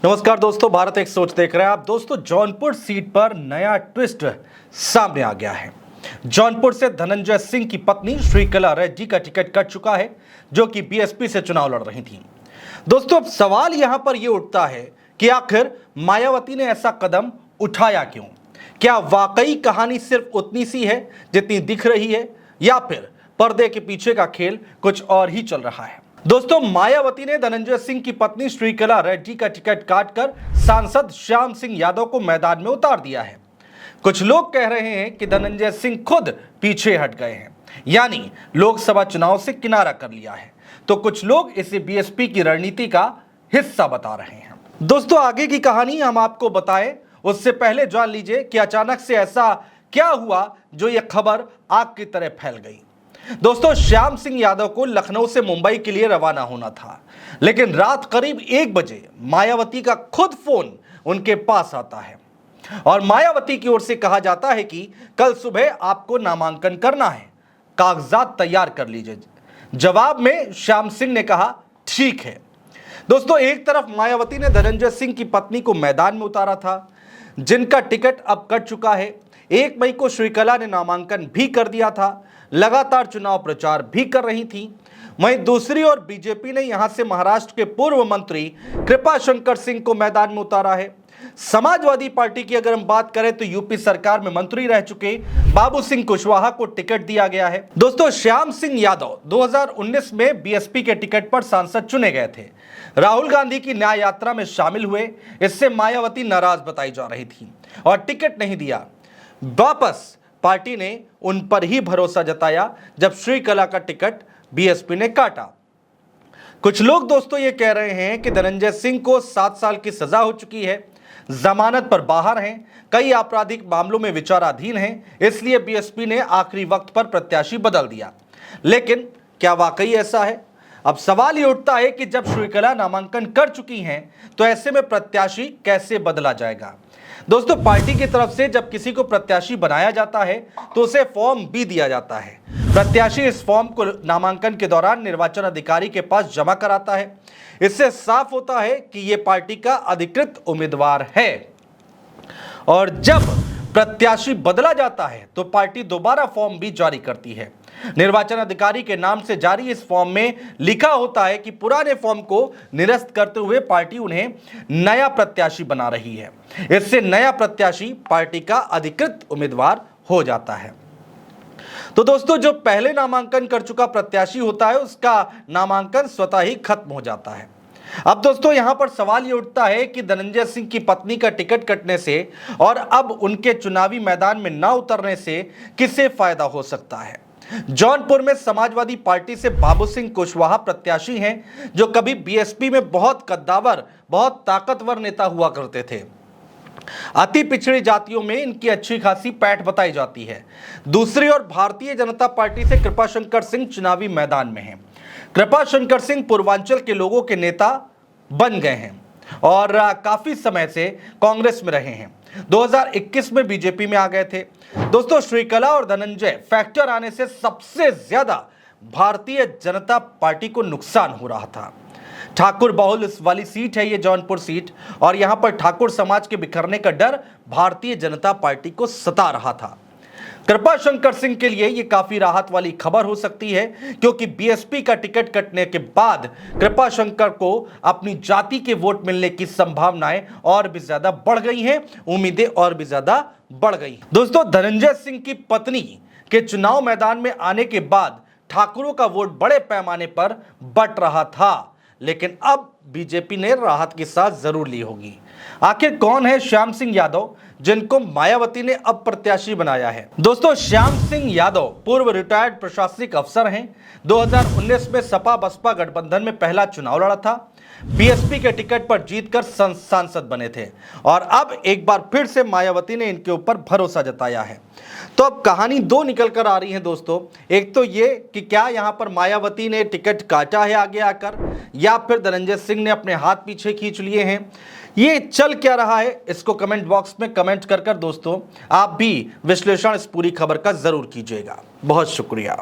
नमस्कार दोस्तों, भारत एक सोच देख रहे हैं आप। दोस्तों, जौनपुर सीट पर नया ट्विस्ट सामने आ गया है। जौनपुर से धनंजय सिंह की पत्नी श्रीकला रेड्डी का टिकट कट चुका है, जो कि बीएसपी से चुनाव लड़ रही थी। दोस्तों, अब सवाल यहां पर यह उठता है कि आखिर मायावती ने ऐसा कदम उठाया क्यों? क्या वाकई कहानी सिर्फ उतनी सी है जितनी दिख रही है, या फिर पर्दे के पीछे का खेल कुछ और ही चल रहा है? दोस्तों, मायावती ने धनंजय सिंह की पत्नी श्रीकला रेड्डी का टिकट काटकर सांसद श्याम सिंह यादव को मैदान में उतार दिया है। कुछ लोग कह रहे हैं कि धनंजय सिंह खुद पीछे हट गए हैं, यानी लोकसभा चुनाव से किनारा कर लिया है, तो कुछ लोग इसे बीएसपी की रणनीति का हिस्सा बता रहे हैं। दोस्तों, आगे की कहानी हम आपको बताएं उससे पहले जान लीजिए कि अचानक से ऐसा क्या हुआ जो यह खबर आग की तरह फैल गई। दोस्तों, श्याम सिंह यादव को लखनऊ से मुंबई के लिए रवाना होना था, लेकिन रात करीब 1 बजे मायावती का खुद फोन उनके पास आता है और मायावती की ओर से कहा जाता है कि कल सुबह आपको नामांकन करना है, कागजात तैयार कर लीजिए। जवाब में श्याम सिंह ने कहा, ठीक है। दोस्तों, एक तरफ मायावती ने धनंजय सिंह की पत्नी को मैदान में उतारा था, जिनका टिकट अब कट चुका है। 1 मई को श्रीकला ने नामांकन भी कर दिया था, लगातार चुनाव प्रचार भी कर रही थी। वहीं दूसरी ओर बीजेपी ने यहां से महाराष्ट्र के पूर्व मंत्री कृपाशंकर सिंह को मैदान में उतारा है। समाजवादी पार्टी की अगर हम बात करें तो यूपी सरकार में मंत्री रह चुके बाबू सिंह कुशवाहा को टिकट दिया गया है। दोस्तों, श्याम सिंह यादव 2019 में बीएसपी के टिकट पर सांसद चुने गए थे। राहुल गांधी की न्याय यात्रा में शामिल हुए, इससे मायावती नाराज बताई जा रही थी और टिकट नहीं दिया। वापस पार्टी ने उन पर ही भरोसा जताया जब श्रीकला का टिकट बीएसपी ने काटा। कुछ लोग दोस्तों ये कह रहे हैं कि धनंजय सिंह को 7 साल की सजा हो चुकी है, जमानत पर बाहर हैं, कई आपराधिक मामलों में विचाराधीन हैं, इसलिए बीएसपी ने आखिरी वक्त पर प्रत्याशी बदल दिया। लेकिन क्या वाकई ऐसा है? अब सवाल ये उठता है कि जब श्रीकला नामांकन कर चुकी हैं तो ऐसे में प्रत्याशी कैसे बदला जाएगा? दोस्तों, पार्टी की तरफ से जब किसी को प्रत्याशी बनाया जाता है तो उसे फॉर्म भी दिया जाता है। प्रत्याशी इस फॉर्म को नामांकन के दौरान निर्वाचन अधिकारी के पास जमा कराता है। इससे साफ होता है कि यह पार्टी का अधिकृत उम्मीदवार है। और जब प्रत्याशी बदला जाता है तो पार्टी दोबारा फॉर्म भी जारी करती है। निर्वाचन अधिकारी के नाम से जारी इस फॉर्म में लिखा होता है कि पुराने फॉर्म को निरस्त करते हुए पार्टी उन्हें नया प्रत्याशी बना रही है। इससे नया प्रत्याशी पार्टी का अधिकृत उम्मीदवार हो जाता है। तो दोस्तों, जो पहले नामांकन कर चुका प्रत्याशी होता है उसका नामांकन स्वतः ही खत्म हो जाता है। अब दोस्तों, यहां पर सवाल ये उठता है कि धनंजय सिंह की पत्नी का टिकट कटने से और अब उनके चुनावी मैदान में न उतरने से किसे फायदा हो सकता है? जौनपुर में समाजवादी पार्टी से बाबू सिंह कुशवाहा प्रत्याशी हैं, जो कभी बीएसपी में बहुत कद्दावर, बहुत ताकतवर नेता हुआ करते थे। अति पिछड़ी जातियों में इनकी अच्छी खासी पैठ बताई जाती है। दूसरी ओर भारतीय जनता पार्टी से कृपाशंकर सिंह चुनावी मैदान में हैं। कृपाशंकर सिंह पूर्वांचल के लोगों के नेता बन गए हैं और काफी समय से कांग्रेस में रहे हैं। 2021 में बीजेपी में आ गए थे। दोस्तों, श्रीकला और धनंजय फैक्टर आने से सबसे ज्यादा भारतीय जनता पार्टी को नुकसान हो रहा था। ठाकुर बहुल वाली सीट है ये जौनपुर सीट, और यहां पर ठाकुर समाज के बिखरने का डर भारतीय जनता पार्टी को सता रहा था। कृपाशंकर सिंह के लिए यह काफी राहत वाली खबर हो सकती है, क्योंकि बीएसपी का टिकट कटने के बाद कृपाशंकर को अपनी जाति के वोट मिलने की संभावनाएं और भी ज्यादा बढ़ गई हैं, उम्मीदें और भी ज्यादा बढ़ गई। दोस्तों, धनंजय सिंह की पत्नी के चुनाव मैदान में आने के बाद ठाकुरों का वोट बड़े पैमाने पर बट रहा था, लेकिन अब बीजेपी ने राहत की सांस जरूर ली होगी। आखिर कौन है श्याम सिंह यादव, जिनको मायावती ने अब प्रत्याशी बनाया है? दोस्तों, श्याम सिंह यादव पूर्व रिटायर्ड प्रशासनिक अफसर हैं। 2019 में सपा बसपा गठबंधन में पहला चुनाव लड़ा था। बीएसपी के टिकट पर जीतकर सांसद बने थे और अब एक बार फिर से मायावती ने इनके ऊपर भरोसा जताया है। तो अब कहानी 2 निकल कर आ रही है दोस्तों। एक तो ये कि क्या यहां पर मायावती ने टिकट काटा है आगे आकर, या फिर धनंजय सिंह ने अपने हाथ पीछे खींच लिए हैं। ये चल क्या रहा है, इसको कमेंट बॉक्स में कमेंट कर दोस्तों आप भी विश्लेषण इस पूरी खबर का जरूर कीजिएगा। बहुत शुक्रिया।